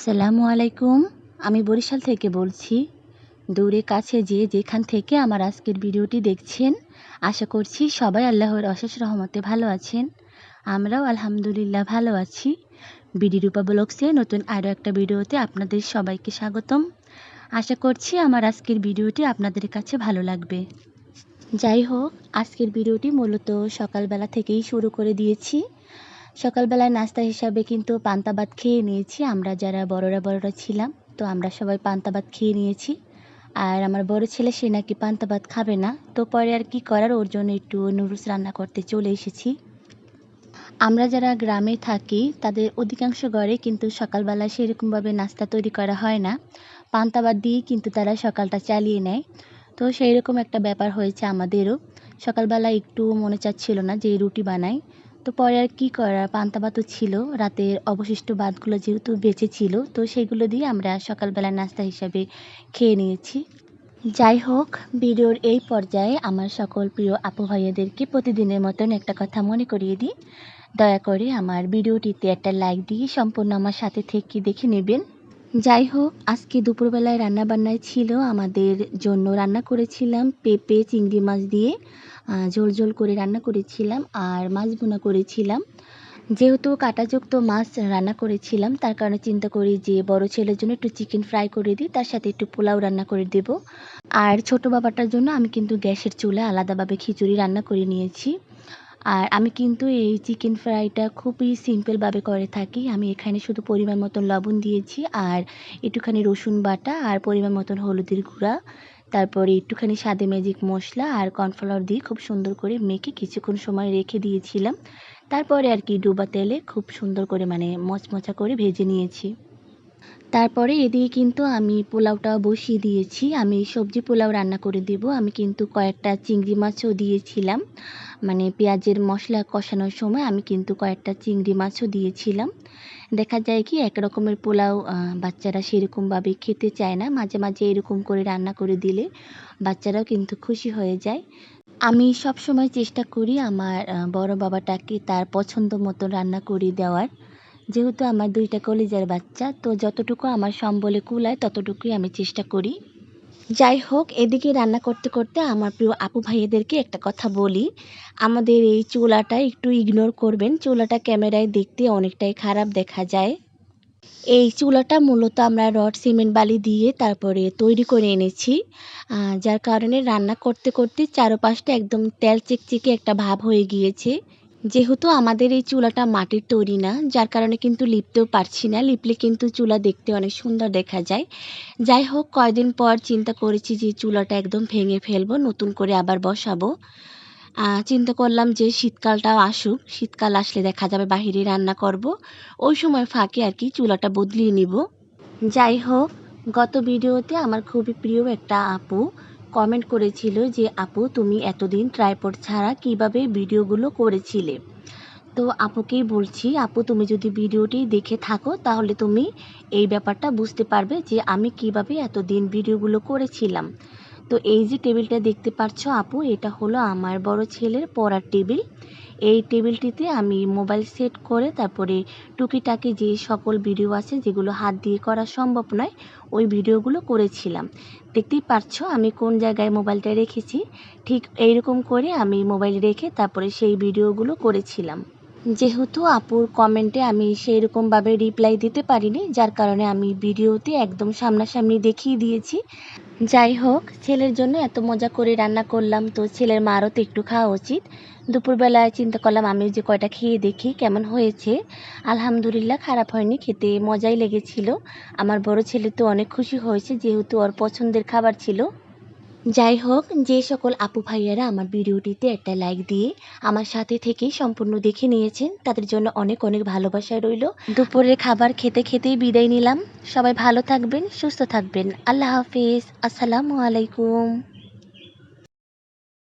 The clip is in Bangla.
আসসালামু আলাইকুম। আমি বরিশাল থেকে বলছি। দূরে কাছে যে যেখান থেকে আমার আজকের ভিডিওটি দেখছেন, আশা করছি সবাই আল্লাহর অশেষ রহমতে ভালো আছেন। আমরাও আলহামদুলিল্লাহ ভালো আছি। বিডি রূপা ব্লগসে নতুন আরও একটা ভিডিওতে আপনাদের সবাইকে স্বাগতম। আশা করছি আমার আজকের ভিডিওটি আপনাদের কাছে ভালো লাগবে। যাই হোক, আজকের ভিডিওটি মূলত সকালবেলা থেকেই শুরু করে দিয়েছি। সকালবেলায় নাস্তা হিসাবে কিন্তু পান্তা ভাত খেয়ে নিয়েছি। আমরা যারা বড়রা ছিলাম, তো আমরা সবাই পান্তা ভাত খেয়ে নিয়েছি। আর আমার বড় ছেলে, সে নাকি পান্তা ভাত খাবে না। তো পরে আর কি করার, ওর জন্য একটু নুডলস রান্না করতে চলে এসেছি। আমরা যারা গ্রামে থাকি তাদের অধিকাংশ ঘরে কিন্তু সকালবেলা সেরকমভাবে নাস্তা তৈরি করা হয় না। পান্তা ভাত দিয়েই কিন্তু তারা সকালটা চালিয়ে নেয়। তো সেই রকম একটা ব্যাপার হয়েছে আমাদেরও। সকালবেলা একটু মনে চাচ্ছিল না যে রুটি বানাই। তো পরে আর কি করার, পান্তা ভাতও ছিল, রাতের অবশিষ্ট ভাতগুলো যেহেতু বেঁচে ছিল, তো সেগুলো দিয়ে আমরা সকালবেলা নাস্তা হিসাবে খেয়ে নিয়েছি। যাই হোক, ভিডিওর এই পর্যায়ে আমার সকল প্রিয় আপু ভাইয়াদেরকে প্রতিদিনের মতন একটা কথা মনে করিয়ে দিই। দয়া করে আমার ভিডিওটিতে একটা লাইক দিয়ে সম্পূর্ণ আমার সাথে থেকে দেখে নেবেন। যাই হোক, আজকে দুপুরবেলায় রান্নাবান্নায় ছিল, আমাদের জন্য রান্না করেছিলাম পেঁপে চিংড়ি মাছ দিয়ে ঝোল ঝোল করে রান্না করেছিলাম, আর মাছ ভুনা করেছিলাম। যেহেতু কাঁটাযুক্ত মাছ রান্না করেছিলাম, তার কারণে চিন্তা করি যে বড় ছেলের জন্য একটু চিকেন ফ্রাই করে দিই, তার সাথে একটু পোলাও রান্না করে দেব। আর ছোট বাবাটার জন্য আমি কিন্তু গ্যাসের চুলায় আলাদাভাবে খিচুড়ি রান্না করে নিয়েছি। আর আমি কিন্তু এই চিকেন ফ্রাইটা খুবই সিম্পলভাবে করে থাকি। আমি এখানে শুধু পরিমাণ মতন লবণ দিয়েছি, আর একটুখানি রসুন বাটা, আর পরিমাণ মতন হলুদের গুঁড়া, তারপরে একটুখানি স্বাদে ম্যাজিক মশলা আর কর্নফ্লাওয়ার দিয়ে খুব সুন্দর করে মেখে কিছুক্ষণ সময় রেখে দিয়েছিলাম। তারপরে আর কি ডুবা তেলে খুব সুন্দর করে মচমচা করে ভেজে নিয়েছি। তারপরে এদিকে কিন্তু আমি পোলাওটা বসিয়ে দিয়েছি। আমি সবজি পোলাও রান্না করে দেব। আমি কিন্তু কয়েকটা চিংড়ি মাছও দিয়েছিলাম। পেঁয়াজের মশলা কষানোর সময় আমি কিন্তু কয়েকটা চিংড়ি মাছও দিয়েছিলাম। দেখা যায় কি, এক রকমের পোলাও বাচ্চারা সেরকমভাবে খেতে চায় না। মাঝে মাঝে এরকম করে রান্না করে দিলে বাচ্চারাও কিন্তু খুশি হয়ে যায়। আমি সবসময় চেষ্টা করি আমার বড় বাবাটাকে তার পছন্দ মতো রান্না করে দেওয়ার। যেহেতু আমার 2টা কলিজার বাচ্চা, তো যতটুকু আমার সম্বলে কুলায় ততটুকুই আমি চেষ্টা করি। যাই হোক, এদিকে রান্না করতে করতে আমার প্রিয় আপু ভাইয়াদেরকে একটা কথা বলি। আমাদের এই চুলাটা একটু ইগনোর করবেন। চুলাটা ক্যামেরায় দেখতে অনেকটাই খারাপ দেখা যায়। এই চুলাটা মূলত আমরা রড সিমেন্ট বালি দিয়ে তারপরে তৈরি করে এনেছি। যার কারণে রান্না করতে করতে চারপাশটা একদম তেল চিকচিকে একটা ভাব হয়ে গিয়েছে। যেহেতু আমাদের এই চুলাটা মাটির তৈরি না, যার কারণে কিন্তু লিপতেও পারছি না। লিপলে কিন্তু চুলা দেখতে অনেক সুন্দর দেখা যায়। যাই হোক, কয়দিন পর চিন্তা করেছি যে চুলাটা একদম ভেঙে ফেলবো, নতুন করে আবার বসাবো। চিন্তা করলাম যে শীতকালটাও আসুক, শীতকাল আসলে দেখা যাবে বাহিরে রান্না করব, ওই সময় ফাঁকে আর কি চুলাটা বদলিয়ে নিব। যাই হোক, গত ভিডিওতে আমার খুবই প্রিয় একটা আপু কমেন্ট করেছিল যে আপু, তুমি এতদিন ট্রাইপড ছাড়া কিভাবে ভিডিওগুলো করেছিলে। তো আপুকেই বলছি, আপু তুমি যদি ভিডিওটি দেখে থাকো তাহলে তুমি এই ব্যাপারটা বুঝতে পারবে যে আমি কিভাবে এতদিন ভিডিওগুলো করেছিলাম। তো এই যে টেবিলটা দেখতে পাচ্ছ আপু, এটা হলো আমার বড় ছেলের পড়ার টেবিল। এই টেবিলটিতে আমি মোবাইল সেট করে তারপরে টুকিটাকি যে সকল ভিডিও আছে যেগুলো হাত দিয়ে করা সম্ভব নয়, ওই ভিডিওগুলো করেছিলাম। দেখতেই পাচ্ছ আমি কোন জায়গায় মোবাইলটা রেখেছি। ঠিক এইরকম করে আমি মোবাইল রেখে তারপরে সেই ভিডিওগুলো করেছিলাম। যেহেতু আপুর কমেন্টে আমি সেই রকমভাবে রিপ্লাই দিতে পারিনি, যার কারণে আমি ভিডিওতে একদম সামনাসামনি দেখিয়ে দিয়েছি। যাই হোক, ছেলের জন্য এত মজা করে রান্না করলাম, তো ছেলের মারও তো একটু খাওয়া উচিত। দুপুরবেলায় চিন্তা করলাম আমি যে কয়টা খেয়ে দেখি কেমন হয়েছে। আলহামদুলিল্লাহ, খারাপ হয়নি, খেতে মজাই লেগেছিল। আমার বড় ছেলে তো অনেক খুশি হয়েছে, যেহেতু ওর পছন্দের খাবার ছিল। যাই হোক, যে সকল আপু ভাইয়ারা আমার ভিডিওটিতে একটা লাইক দিয়ে আমার সাথে থেকে সম্পূর্ণ দেখে নিয়েছেন, তাদের জন্য অনেক অনেক ভালোবাসা রইল। দুপুরের খাবার খেতে খেতেই বিদায় নিলাম। সবাই ভালো থাকবেন, সুস্থ থাকবেন। আল্লাহ হাফেজ। আসসালামু আলাইকুম।